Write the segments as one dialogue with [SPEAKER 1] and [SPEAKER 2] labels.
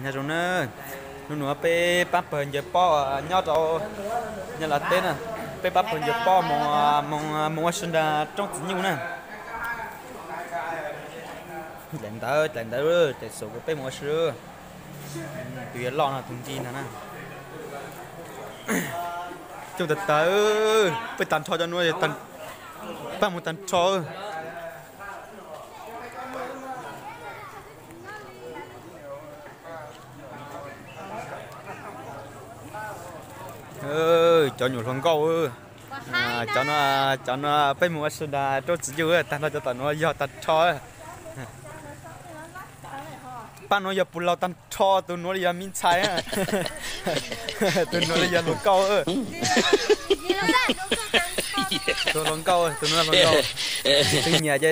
[SPEAKER 1] nhà rồi nữa nó pe bắp bền giờ po nhót rồi nhà là tên à pe bắp bền giờ po mong sinh ra trong tự nhiên nè lạnh tới chạy số cái pe mong sữa tùy lo là thùng chi nè chúng ta tới pe tàn cho nuôi tàn ba một tàn cho cho nhiều thằng câu cho nó phải mua sữa đá cho chỉ dư ta nó cho tao nó do tao cho ba nó giờ bùn lao tao cho tụi nó giờ min trái à tụi nó giờ lồng câu tụi lồng câu tụi nó lồng câu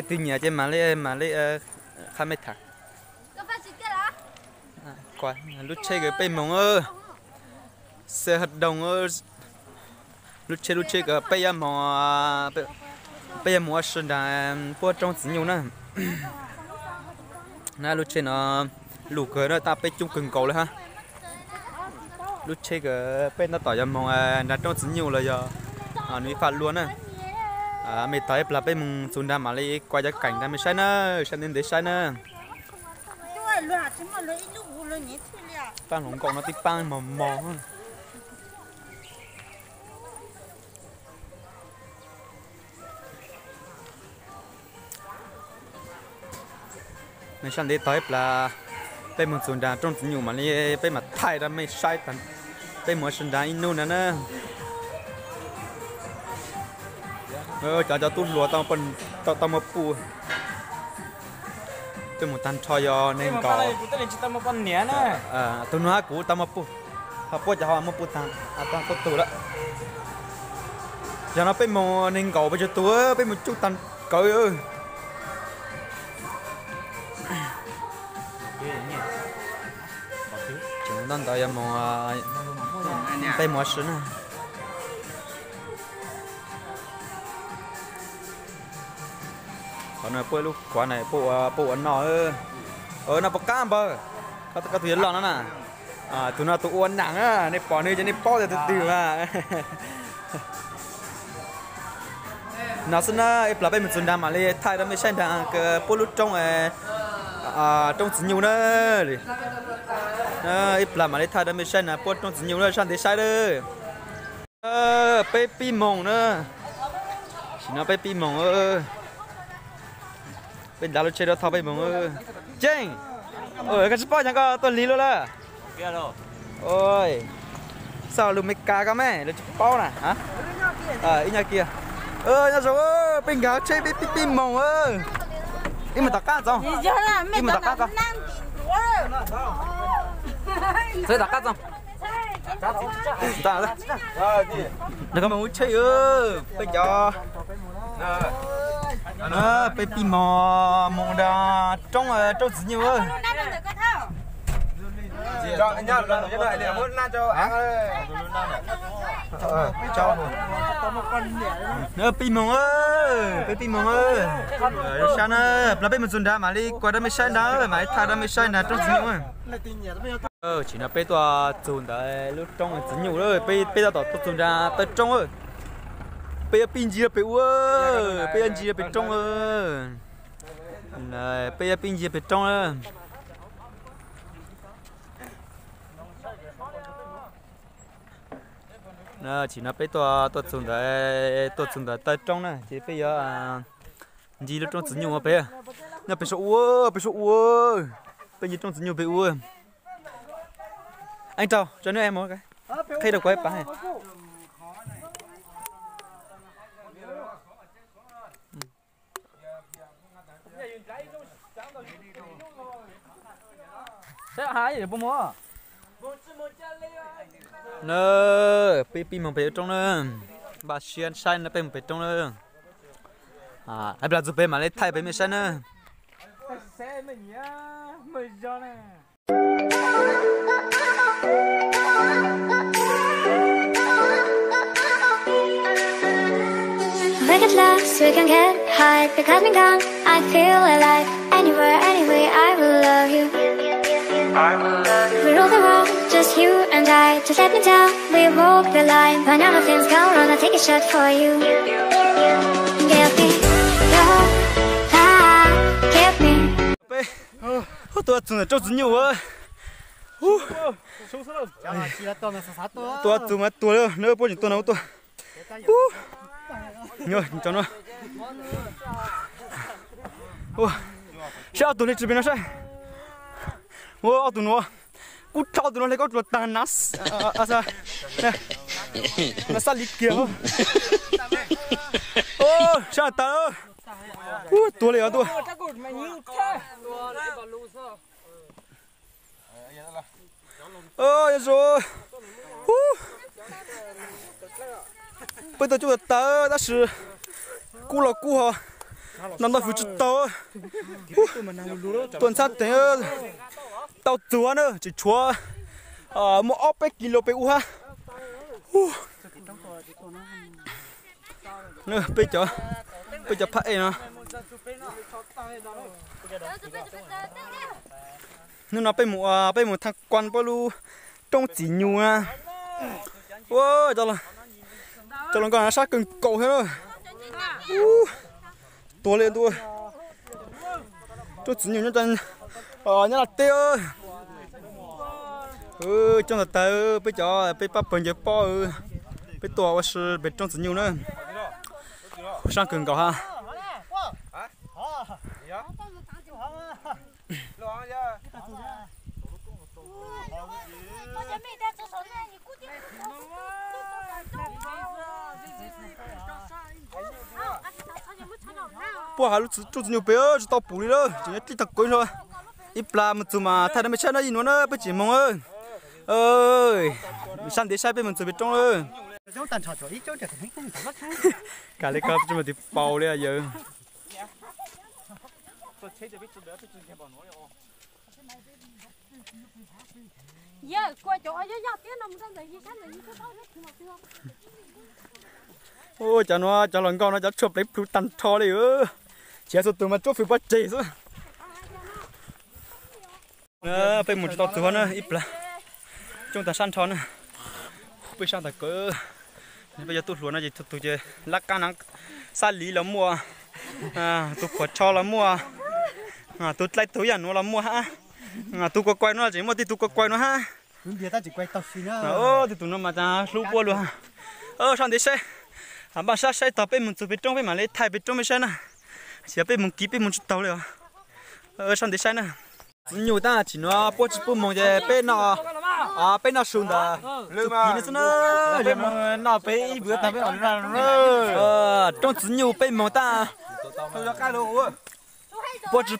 [SPEAKER 1] từ nhà chơi mà lấy khai mấy thằng qua lúc chơi cái bay mông xe hoạt động lúc chơi cái bây giờ mua sữa đá mua trong chỉ nhiều nè na lúc chơi nó lù cờ nó ta bây chung cứng cầuเลยha lúc chơi cái bây nó tỏi ra mong na trong chỉ nhiều là giờ núi phạt luôn nè mấy tới là bây mùng sữa đá mà lấy quay ra cảnh ta mới sai nè sai nên để sai nè pan hồng còn nó tí pan mò nên sang đây tới làไปหมดส่วนดาตรงอยู่มาเลยไปมาไทยแล้วไม่ใช่ตันไปหมดส่วนดาอินนู่นนะจะตุ้นหลัวต้องเป็นต้องมาปูไปหมดตันชอยในเก่าตัวนู้นกูต้องมาปูพอปูจะหอมาปูตังตังตัวละจะนับไปหมดในเก่าไปจะตัวไปหมดจุดตันเก่าchúng ta tới một tay mua sữa nè còn là bữa lúc quả này bộ ăn nọ nó bọc cam bơ các thuyền lon đó nè tụi nó tụi uốn nặng á này bỏ này cho này bỏ từ từ mà nó xin em là bên mình xuân đam mà lên thay đó mới xem thằng cái bữa lúc trong trong chỉ nhiều nữa ít làm mà lấy thay đó mới xem là bớt trong chỉ nhiều nữa sang để sai đó baby mông nữa chỉ nó baby mông bên đó nó chơi đó thao baby mông chênh cái sport chẳng có tuần lý luôn là kia rồi ôi sao lùm mấy cá cả mẹ nó chụp bao nè hả ít nhà kia nhà rồi bên gáo chơi baby mông đi mà tắc cá không đi mà tắc cá không chơi tắc cá không ta đừng có mà muốn chơi bây giờ baby mông đã trong gì nhiều cho anh nhá lần thứ này để muốn cho ăn cho nữa baby mông ơi sao nữa là bên mình dùng đá mà đi qua đó mới sai đá mà thay đó mới sai là trong gì nhiều chỉ là bây giờ dùng tại lúc trong chỉ nhiều rồi bây giờ tao dùng ra tới trong rồi bây giờ pin gì là bị bây giờ gì là bị trong rồi này bây giờ pin gì là bị trong rồi nè chỉ là bây giờ tôi dùng tại trong này chỉ bây giờ gì là trong chỉ nhiều mà bây giờ nè bây giờ bây giờ trong chỉ nhiều bị anh chào cho nữa em một cái thay được quay bán này
[SPEAKER 2] thế hái gì bông mua
[SPEAKER 1] nè pi mà phải trong nữa bà xuyên sai nó phải trong nữa hay là giúp mà lấy thay phải mới sai nữa
[SPEAKER 2] xe mình nhá mười giờ này
[SPEAKER 3] We get lost, we can get high. Pick up and gone, I feel alive. Anywhere, anyway, I will love you. I will love you. just you and I. Just let me down, we walk the line. But now nothing's gone wrong, I'll take a shot for you. Give me your heart, give me.
[SPEAKER 1] Tôi chừng cho dính nhiều ơi. Tôi chừng mà tôi nữa, nữa bố chỉ tôi nấu tôi. Nhớ cho nó. Sao tụi này chỉ bên nó sao? Tụi nó, cút chao tụi nó lấy cái tàn nát, sao? Nó sao lịch kia? Sao ta? Tụi này tụi. Rồi. Bây giờ chúng ta đã sử cú là cú hả? Nằm tại phía trước tàu. Tuần sát thế tàu chúa nữa chỉ chúa một ốp kilo u ha. Nữa bây giờ phát ấy nó. Nên nó bây một thằng quan bao lu trong chỉ nhu à. Wow, cho nó còn sát cứng cầu hết rồi. Tua lên tua. Cho chỉ nhu nhất chân. Nhất là tê ơi. Trong là tê bây giờ bây bắp bẩn giờ po bây tuaว่า是bây trong chỉ nhu nữa. Sang cứng cầu ha. Bố hà lúc chút nhiều bé ơi, tao bù đi đó, chỉ nhất thật coi thôi. Ít là một chút mà thay nó mới chơi nó gì nữa đó, bây chỉ mong ơi. Ơi, sang để sai bên mình chơi bên trong ơi. Cả lấy cặp cho mình thì bầu đi à giờ. Ôi chả nó chả lần con nó chả chụp lấy phụ tàn thò đi ơ, chỉ số tụi mà chụp phụ bắt chạy thôi. Bây một tàu tụi nó ít là chúng ta săn thò nữa, bây giờ ta cứ bây giờ tụi luôn này tụi chơi lắc cá nắng sa lý là mua, tụi quạt cho là mua, tụi lại tụi ăn nó là mua ha, tụi có quay nó chỉ một tí tụi có quay nó ha.
[SPEAKER 4] Bây giờ chỉ quay tàu xí nữa.
[SPEAKER 1] Thì tụi nó mà ta lú bua luôn. Sang đây xe. Bà sa xe tàu bên mình chụp bên trong bên mà lấy thay bên trong bên xe nè. Chỉ bên mình ký bên mình chụp tàu rồi. Sang đây xe nè. Nhiều ta chỉ nó bố chỉ bố mong về bên nó xuống đó. Chụp ký nữa
[SPEAKER 4] Bên nó bé bữa ta bên nó.
[SPEAKER 1] Trong chỉ nhiều bên mong ta.
[SPEAKER 4] Tôi cho cái đồ.
[SPEAKER 1] Bố chỉ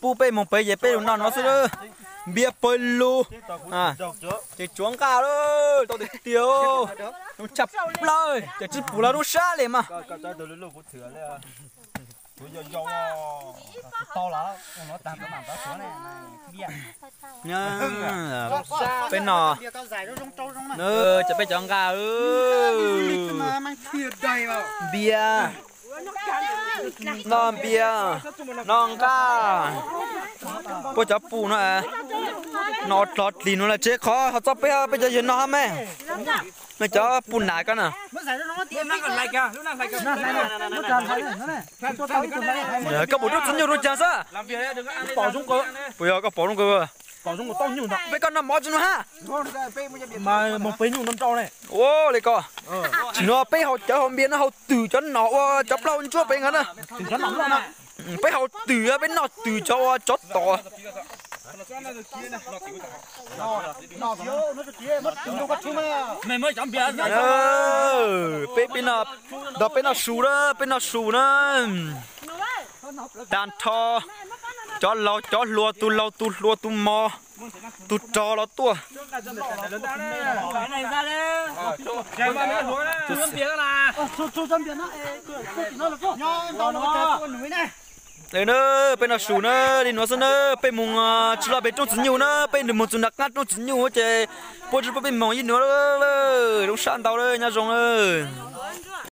[SPEAKER 1] bố bên mong về bên nó sẽ bia bơi lu chỉ chuông cao đó tao để tiêu nó chập lời chỉ chỉ bù là nó xa liền mà nha bên nọ nữa chỉ bên chọn cao bia non bia non ca bố cháu bù nó nó lọt lì nó là chết khó họ cho bây giờ nó hả mẹ mày cháu bù nải cái nè các bộ rất nhiều rồi chả sao
[SPEAKER 4] Bỏ xuống cơ.
[SPEAKER 1] bây giờ các bỏ xuống cơ
[SPEAKER 4] Bỏ xuống một tông nhiều nọ.
[SPEAKER 1] bây con nằm mò cho nó ha
[SPEAKER 4] Mà một bé nhiều năm trâu này.
[SPEAKER 1] ô này co chỉ nó bây họ cháu không biết nó họ từ cho nó cháu lâu như chúa bên hắn à
[SPEAKER 4] Thì nó nóng luôn ạ.
[SPEAKER 1] bây họ từ bên nó từ cho chó to
[SPEAKER 4] Mày mới chọn bia.
[SPEAKER 1] bên nó sù đó đàn thò chó lúa tu mò tu trò nó tua đấy nữa bên nào sù nữa đi nó sẽ nữa bên mùng chỉ là bên trong chỉ nhiều nữa bên được một chút đặc ngắt trong chỉ nhiều chứ bố chỉ bên mong gì nữa đúng sẵn tao đấy nha rồng ơi